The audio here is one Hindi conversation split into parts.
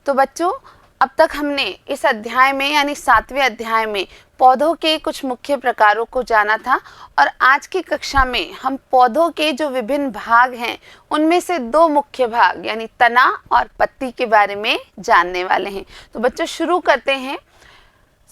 तो बच्चों, अब तक हमने इस अध्याय में यानी 7वें अध्याय में पौधों के कुछ मुख्य प्रकारों को जाना था और आज की कक्षा में हम पौधों के जो विभिन्न भाग हैं उनमें से 2 मुख्य भाग यानी तना और पत्ती के बारे में जानने वाले हैं। तो बच्चों शुरू करते हैं।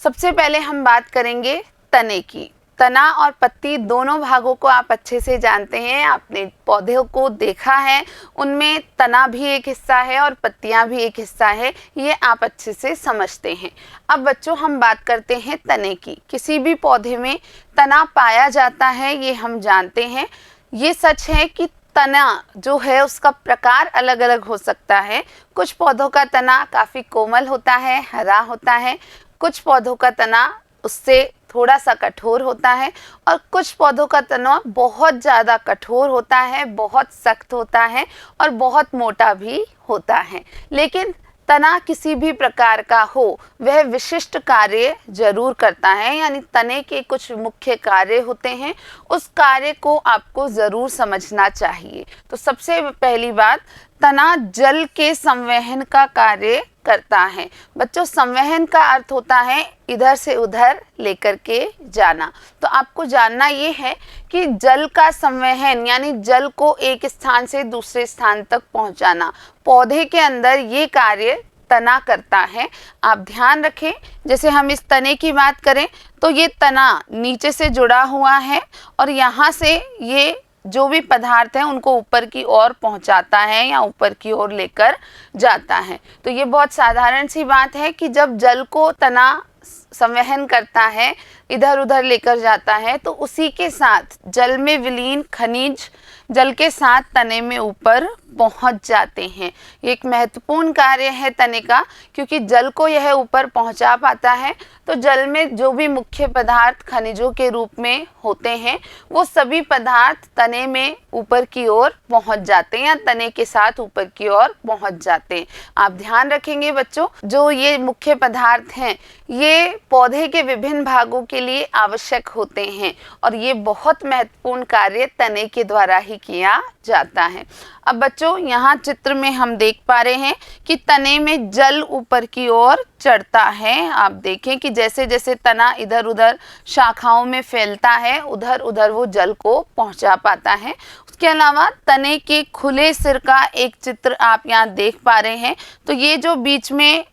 सबसे पहले हम बात करेंगे तने की। तना और पत्ती दोनों भागों को आप अच्छे से जानते हैं, आपने पौधों को देखा है, उनमें तना भी एक हिस्सा है और पत्तियां भी एक हिस्सा है, ये आप अच्छे से समझते हैं। अब बच्चों हम बात करते हैं तने की। किसी भी पौधे में तना पाया जाता है ये हम जानते हैं। ये सच है कि तना जो है उसका प्रकार अलग अलग हो सकता है। कुछ पौधों का तना काफ़ी कोमल होता है, हरा होता है, कुछ पौधों का तना उससे थोड़ा सा कठोर होता है और कुछ पौधों का तना बहुत ज़्यादा कठोर होता है, बहुत सख्त होता है और बहुत मोटा भी होता है। लेकिन तना किसी भी प्रकार का हो वह विशिष्ट कार्य जरूर करता है, यानी तने के कुछ मुख्य कार्य होते हैं, उस कार्य को आपको ज़रूर समझना चाहिए। तो सबसे पहली बात, तना जल के संवहन का कार्य करता है। बच्चों संवहन का अर्थ होता है इधर से उधर लेकर के जाना। तो आपको जानना ये है कि जल का संवहन यानी जल को एक स्थान से दूसरे स्थान तक पहुंचाना, पौधे के अंदर ये कार्य तना करता है। आप ध्यान रखें, जैसे हम इस तने की बात करें तो ये तना नीचे से जुड़ा हुआ है और यहाँ से ये जो भी पदार्थ हैं उनको ऊपर की ओर पहुंचाता है या ऊपर की ओर लेकर जाता है। तो ये बहुत साधारण सी बात है कि जब जल को तना संवहन करता है, इधर उधर लेकर जाता है, तो उसी के साथ जल में विलीन खनिज जल के साथ तने में ऊपर पहुंच जाते हैं। ये एक महत्वपूर्ण कार्य है तने का, क्योंकि जल को यह ऊपर पहुंचा पाता है। तो जल में जो भी मुख्य पदार्थ खनिजों के रूप में होते हैं वो सभी पदार्थ तने में ऊपर की ओर पहुंच जाते हैं या तने के साथ ऊपर की ओर पहुंच जाते हैं। आप ध्यान रखेंगे बच्चों, जो ये मुख्य पदार्थ हैं ये पौधे के विभिन्न भागों के लिए आवश्यक होते हैं और ये बहुत महत्वपूर्ण कार्य तने के द्वारा ही किया जाता है। अब बच्चों यहाँ चित्र में हम देख पा रहे हैं कि तने में जल ऊपर की ओर चढ़ता है। आप देखें कि जैसे जैसे तना इधर उधर शाखाओं में फैलता है उधर उधर वो जल को पहुंचा पाता है। उसके अलावा तने के खुले सिर का एक चित्र आप यहाँ देख पा रहे हैं। तो ये जो बीच में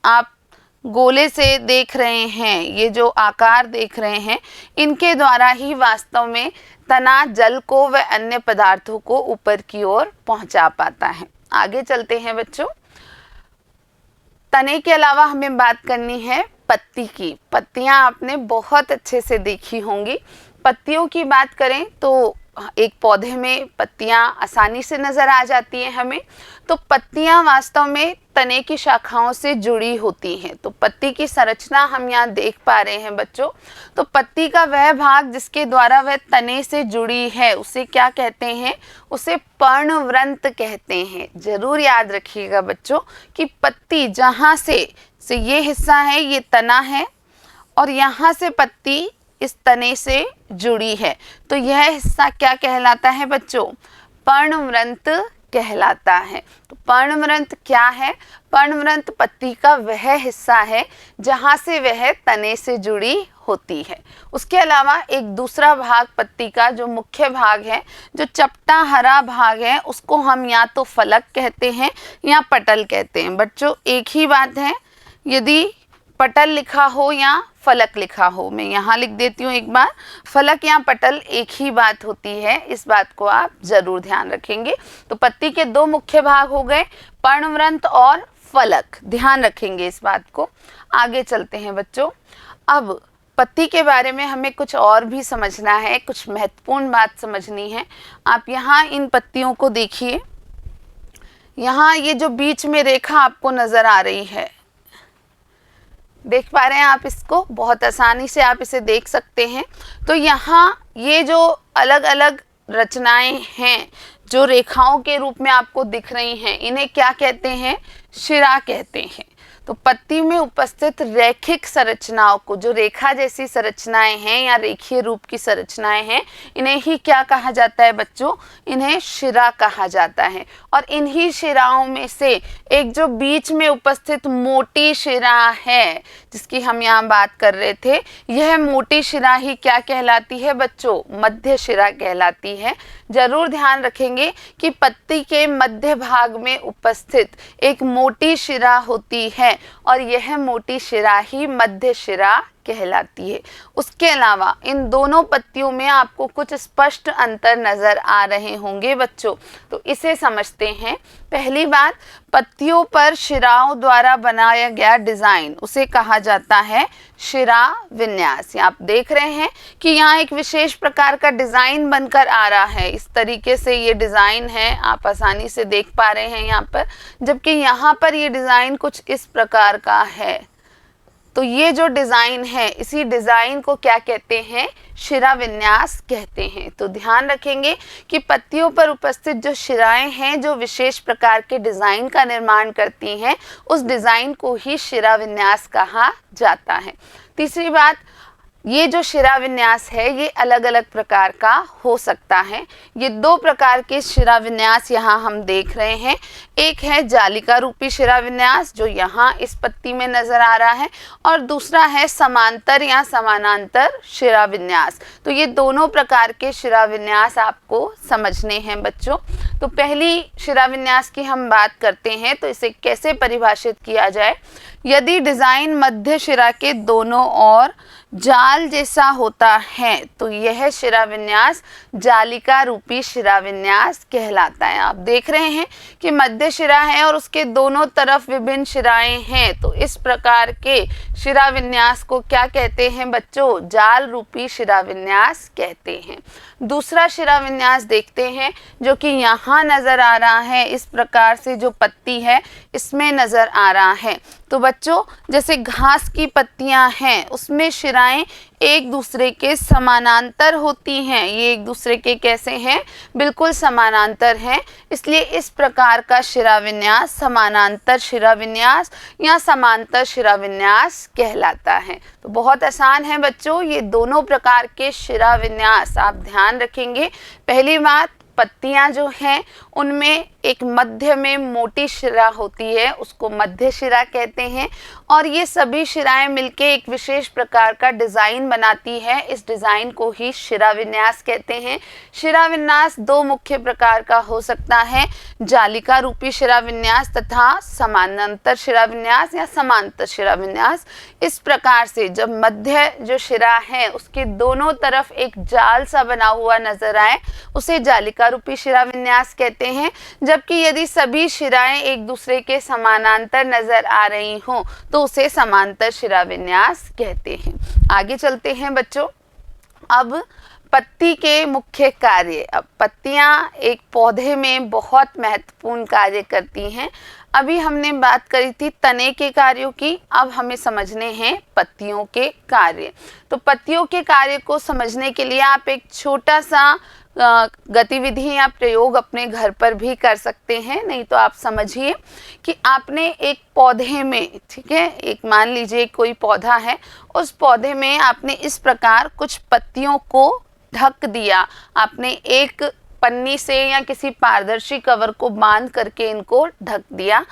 आप गोले से देख रहे हैं, ये जो आकार देख रहे हैं, इनके द्वारा ही वास्तव में तना जल को व अन्य पदार्थों को ऊपर की ओर पहुंचा पाता है। आगे चलते हैं बच्चों। तने के अलावा हमें बात करनी है पत्ती की। पत्तियां आपने बहुत अच्छे से देखी होंगी। पत्तियों की बात करें तो एक पौधे में पत्तियां आसानी से नज़र आ जाती हैं हमें। तो पत्तियां वास्तव में तने की शाखाओं से जुड़ी होती हैं। तो पत्ती की संरचना हम यहाँ देख पा रहे हैं बच्चों। तो पत्ती का वह भाग जिसके द्वारा वह तने से जुड़ी है उसे क्या कहते हैं? उसे पर्णवृंत कहते हैं। जरूर याद रखिएगा बच्चों कि पत्ती जहाँ से ये हिस्सा है ये तना है और यहाँ से पत्ती इस तने से जुड़ी है। तो यह हिस्सा क्या कहलाता है बच्चों? पर्णवृंत कहलाता है। तो पर्णवृंत क्या है? पर्णवृंत पत्ती का वह हिस्सा है जहाँ से वह तने से जुड़ी होती है। उसके अलावा एक दूसरा भाग पत्ती का जो मुख्य भाग है, जो चपटा हरा भाग है, उसको हम या तो फलक कहते हैं या पटल कहते हैं। बच्चों एक ही बात है, यदि पटल लिखा हो या फलक लिखा हो, मैं यहाँ लिख देती हूँ एक बार, फलक या पटल एक ही बात होती है। इस बात को आप जरूर ध्यान रखेंगे। तो पत्ती के 2 मुख्य भाग हो गए, पर्णवृंत और फलक। ध्यान रखेंगे इस बात को। आगे चलते हैं बच्चों। अब पत्ती के बारे में हमें कुछ और भी समझना है, कुछ महत्वपूर्ण बात समझनी है। आप यहाँ इन पत्तियों को देखिए। यहाँ ये जो बीच में रेखा आपको नजर आ रही है, देख पा रहे हैं आप इसको? बहुत आसानी से आप इसे देख सकते हैं। तो यहाँ ये जो अलग अलग रचनाएं हैं जो रेखाओं के रूप में आपको दिख रही हैं, इन्हें क्या कहते हैं? शिरा कहते हैं। तो पत्ती में उपस्थित रैखिक संरचनाओं को, जो रेखा जैसी संरचनाएं हैं या रेखीय रूप की संरचनाएं हैं, इन्हें ही क्या कहा जाता है बच्चों? इन्हें शिरा कहा जाता है। और इन्हीं शिराओं में से एक जो बीच में उपस्थित मोटी शिरा है, जिसकी हम यहाँ बात कर रहे थे, यह मोटी शिरा ही क्या कहलाती है बच्चों? मध्य शिरा कहलाती है। जरूर ध्यान रखेंगे कि पत्ती के मध्य भाग में उपस्थित एक मोटी शिरा होती है और यह मोटी शिरा ही मध्य शिरा कहलाती है। उसके अलावा इन दोनों पत्तियों में आपको कुछ स्पष्ट अंतर नजर आ रहे होंगे बच्चों, तो इसे समझते हैं। पहली बात, पत्तियों पर शिराओं द्वारा बनाया गया डिजाइन उसे कहा जाता है शिरा विन्यास। आप देख रहे हैं कि यहाँ एक विशेष प्रकार का डिजाइन बनकर आ रहा है। इस तरीके से ये डिजाइन है, आप आसानी से देख पा रहे हैं यहाँ पर, जबकि यहाँ पर ये डिजाइन कुछ इस प्रकार का है। तो ये जो डिजाइन है, इसी डिजाइन को क्या कहते हैं? शिरा विन्यास कहते हैं। तो ध्यान रखेंगे कि पत्तियों पर उपस्थित जो शिराएं हैं, जो विशेष प्रकार के डिजाइन का निर्माण करती हैं, उस डिजाइन को ही शिरा विन्यास कहा जाता है। तीसरी बात, ये जो शिरा विन्यास है ये अलग अलग प्रकार का हो सकता है। ये दो प्रकार के शिरा विन्यास यहाँ हम देख रहे हैं। एक है जालिका रूपी शिरा विन्यास, जो यहाँ इस पत्ती में नजर आ रहा है, और दूसरा है समांतर या समानांतर शिरा विन्यास। तो ये दोनों प्रकार के शिरा विन्यास आपको समझने हैं बच्चों। तो पहली शिरा विन्यास की हम बात करते हैं, तो इसे कैसे परिभाषित किया जाए? यदि डिजाइन मध्य शिरा के दोनों ओर जाल जैसा होता है तो यह शिरा विन्यास जालिका रूपी शिरा विन्यास कहलाता है। आप देख रहे हैं कि मध्य शिरा है और उसके दोनों तरफ विभिन्न शिराएं हैं, तो इस प्रकार के शिरा विन्यास को क्या कहते हैं बच्चों? जाल रूपी शिरा विन्यास कहते हैं। दूसरा शिरा विन्यास देखते हैं, जो कि यहाँ नजर आ रहा है, इस प्रकार से जो पत्ती है इसमें नजर आ रहा है। तो बच्चों, जैसे घास की पत्तियां हैं उसमें शिराएं एक दूसरे के समानांतर होती हैं। ये एक दूसरे के कैसे हैं? बिल्कुल समानांतर हैं। इसलिए इस प्रकार का शिरा विन्यास समानांतर शिरा विन्यास या समांतर शिरा विन्यास कहलाता है। तो बहुत आसान है बच्चों, ये दोनों प्रकार के शिरा विन्यास आप ध्यान रखेंगे। पहली बात, पत्तियां जो हैं उनमें एक मध्य में मोटी शिरा होती है, उसको मध्य शिरा कहते हैं, और ये सभी शिराएं मिलके एक विशेष प्रकार का डिजाइन बनाती है। इस डिजाइन को ही शिरा विन्यास कहते हैं। शिरा विन्यास दो मुख्य प्रकार का हो सकता है, जालिका रूपी शिरा विन्यास तथा समानांतर शिरा विन्यास या समांतर शिरा विन्यास। इस प्रकार से जब मध्य जो शिरा है उसके दोनों तरफ एक जाल सा बना हुआ नजर आए, उसे जालिका रूपी शिरा विन्यास कहते हैं। जबकि यदि सभी शिराएं एक दूसरे के समानांतर नजर आ रही हों तो उसे समांतर शिरा विन्यास कहते हैं। आगे चलते हैं बच्चों। अब पत्ती के मुख्य कार्य। अब पत्तियां एक पौधे में बहुत महत्वपूर्ण कार्य करती हैं। अभी हमने बात करी थी तने के कार्यों की, अब हमें समझने हैं पत्तियों के कार्य। तो पत्तियों के कार्य को समझने के लिए आप एक छोटा सा गतिविधि या प्रयोग अपने घर पर भी कर सकते हैं। नहीं तो आप समझिए कि आपने एक पौधे में, ठीक है, एक मान लीजिए कोई पौधा है, उस पौधे में आपने इस प्रकार कुछ पत्तियों को ढक दिया। आपने एक पन्नी से या किसी पारदर्शी कवर को बांध करके इनको ढक दिया।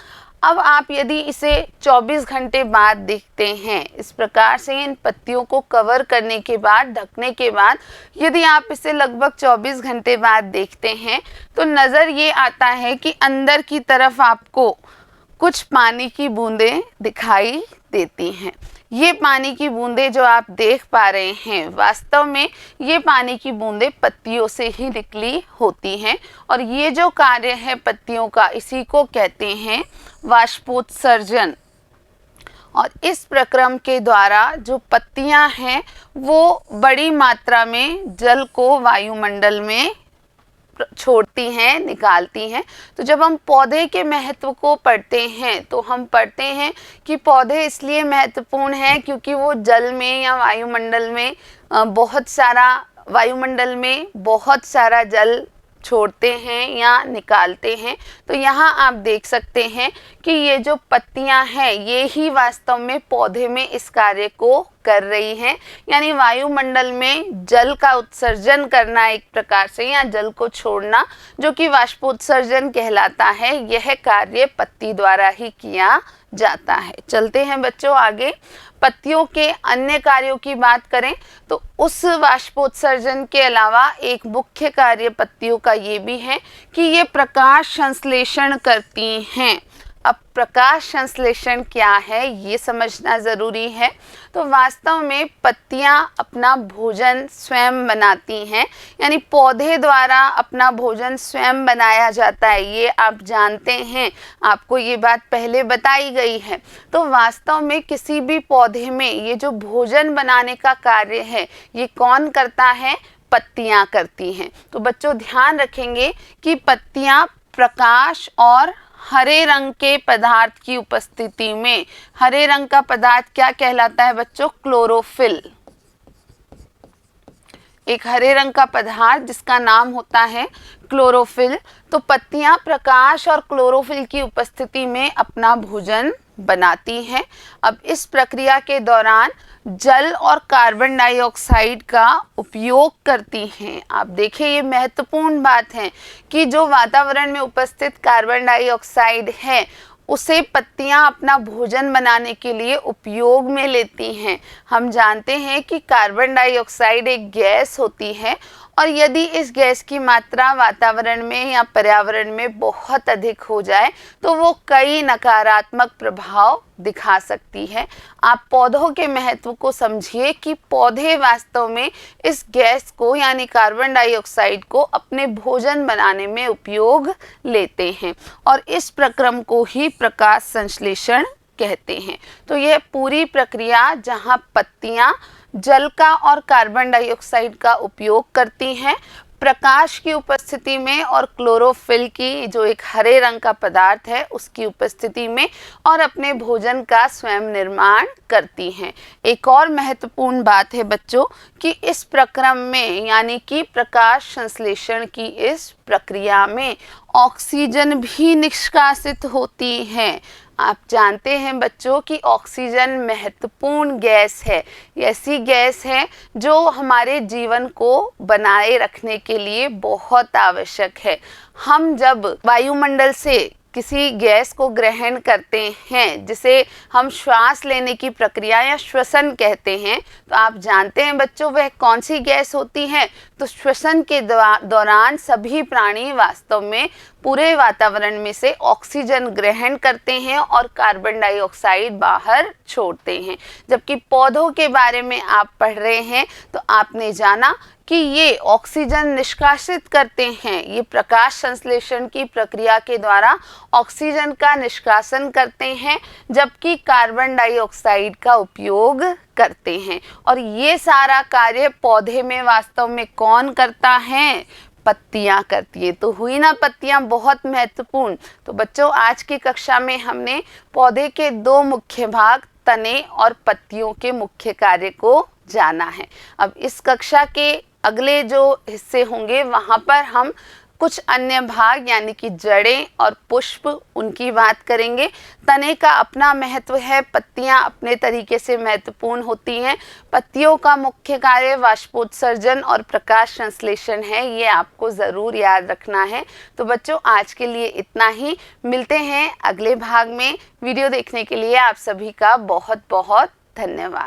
अब आप यदि इसे 24 घंटे बाद देखते हैं, इस प्रकार से इन पत्तियों को कवर करने के बाद, ढकने के बाद, यदि आप इसे लगभग 24 घंटे बाद देखते हैं तो नज़र ये आता है कि अंदर की तरफ आपको कुछ पानी की बूंदें दिखाई देती हैं। ये पानी की बूंदें जो आप देख पा रहे हैं, वास्तव में ये पानी की बूंदें पत्तियों से ही निकली होती हैं, और ये जो कार्य है पत्तियों का, इसी को कहते हैं वाष्पोत्सर्जन। और इस प्रक्रम के द्वारा जो पत्तियां हैं वो बड़ी मात्रा में जल को वायुमंडल में छोड़ती हैं, निकालती हैं। तो जब हम पौधे के महत्व को पढ़ते हैं तो हम पढ़ते हैं कि पौधे इसलिए महत्वपूर्ण हैं क्योंकि वो जल में या वायुमंडल में बहुत सारा जल छोड़ते हैं या निकालते हैं। तो यहाँ आप देख सकते हैं कि ये जो पत्तियां हैं ये ही वास्तव में पौधे में इस कार्य को कर रही हैं, यानी वायुमंडल में जल का उत्सर्जन करना एक प्रकार से, या जल को छोड़ना जो कि वाष्पोत्सर्जन कहलाता है, यह कार्य पत्ती द्वारा ही किया जाता है। चलते हैं बच्चों आगे। पत्तियों के अन्य कार्यों की बात करें तो उस वाष्पोत्सर्जन के अलावा एक मुख्य कार्य पत्तियों का ये भी है कि ये प्रकाश संश्लेषण करती हैं। अब प्रकाश संश्लेषण क्या है ये समझना ज़रूरी है। तो वास्तव में पत्तियां अपना भोजन स्वयं बनाती हैं, यानी पौधे द्वारा अपना भोजन स्वयं बनाया जाता है, ये आप जानते हैं, आपको ये बात पहले बताई गई है। तो वास्तव में किसी भी पौधे में ये जो भोजन बनाने का कार्य है ये कौन करता है? पत्तियां करती हैं। तो बच्चों ध्यान रखेंगे कि पत्तियां प्रकाश और हरे रंग के पदार्थ की उपस्थिति में, हरे रंग का पदार्थ क्या कहलाता है बच्चों? क्लोरोफिल। एक हरे रंग का पदार्थ जिसका नाम होता है क्लोरोफिल। तो पत्तियां प्रकाश और क्लोरोफिल की उपस्थिति में अपना भोजन बनाती हैं। अब इस प्रक्रिया के दौरान जल और कार्बन डाइऑक्साइड का उपयोग करती हैं। आप देखिए ये महत्वपूर्ण बात है कि जो वातावरण में उपस्थित कार्बन डाइऑक्साइड है उसे पत्तियां अपना भोजन बनाने के लिए उपयोग में लेती हैं। हम जानते हैं कि कार्बन डाइऑक्साइड एक गैस होती है और यदि इस गैस की मात्रा वातावरण में या पर्यावरण में बहुत अधिक हो जाए तो वो कई नकारात्मक प्रभाव दिखा सकती है। आप पौधों के महत्व को समझिए कि पौधे वास्तव में इस गैस को यानी कार्बन डाइऑक्साइड को अपने भोजन बनाने में उपयोग लेते हैं और इस प्रक्रम को ही प्रकाश संश्लेषण कहते हैं। तो यह पूरी प्रक्रिया जहां पत्तियां जल का और कार्बन डाइऑक्साइड का उपयोग करती हैं प्रकाश की उपस्थिति में और क्लोरोफिल की जो एक हरे रंग का पदार्थ है उसकी उपस्थिति में, और अपने भोजन का स्वयं निर्माण करती हैं। एक और महत्वपूर्ण बात है बच्चों कि इस प्रक्रम में यानी कि प्रकाश संश्लेषण की इस प्रक्रिया में ऑक्सीजन भी निष्कासित होती है। आप जानते हैं बच्चों कि ऑक्सीजन महत्वपूर्ण गैस है, ऐसी गैस है जो हमारे जीवन को बनाए रखने के लिए बहुत आवश्यक है। हम जब वायुमंडल से किसी गैस को ग्रहण करते हैं जिसे हम श्वास लेने की प्रक्रिया या श्वसन कहते हैं, तो आप जानते हैं बच्चों वह कौन सी गैस होती है? तो श्वसन के दौरान सभी प्राणी वास्तव में पूरे वातावरण में से ऑक्सीजन ग्रहण करते हैं और कार्बन डाइऑक्साइड बाहर छोड़ते हैं। जबकि पौधों के बारे में आप पढ़ रहे हैं तो आपने जाना कि ये ऑक्सीजन निष्कासित करते हैं, ये प्रकाश संश्लेषण की प्रक्रिया के द्वारा ऑक्सीजन का निष्कासन करते हैं जबकि कार्बन डाइऑक्साइड का उपयोग करते हैं। और ये सारा कार्य पौधे में वास्तव में कौन करता है? पत्तियां करती है। तो हुई ना पत्तियां बहुत महत्वपूर्ण। तो बच्चों आज की कक्षा में हमने पौधे के दो मुख्य भाग तने और पत्तियों के मुख्य कार्य को जाना है। अब इस कक्षा के अगले जो हिस्से होंगे वहाँ पर हम कुछ अन्य भाग यानी कि जड़ें और पुष्प उनकी बात करेंगे। तने का अपना महत्व है, पत्तियां अपने तरीके से महत्वपूर्ण होती हैं। पत्तियों का मुख्य कार्य वाष्पोत्सर्जन और प्रकाश संश्लेषण है, ये आपको ज़रूर याद रखना है। तो बच्चों आज के लिए इतना ही, मिलते हैं अगले भाग में। वीडियो देखने के लिए आप सभी का बहुत बहुत धन्यवाद।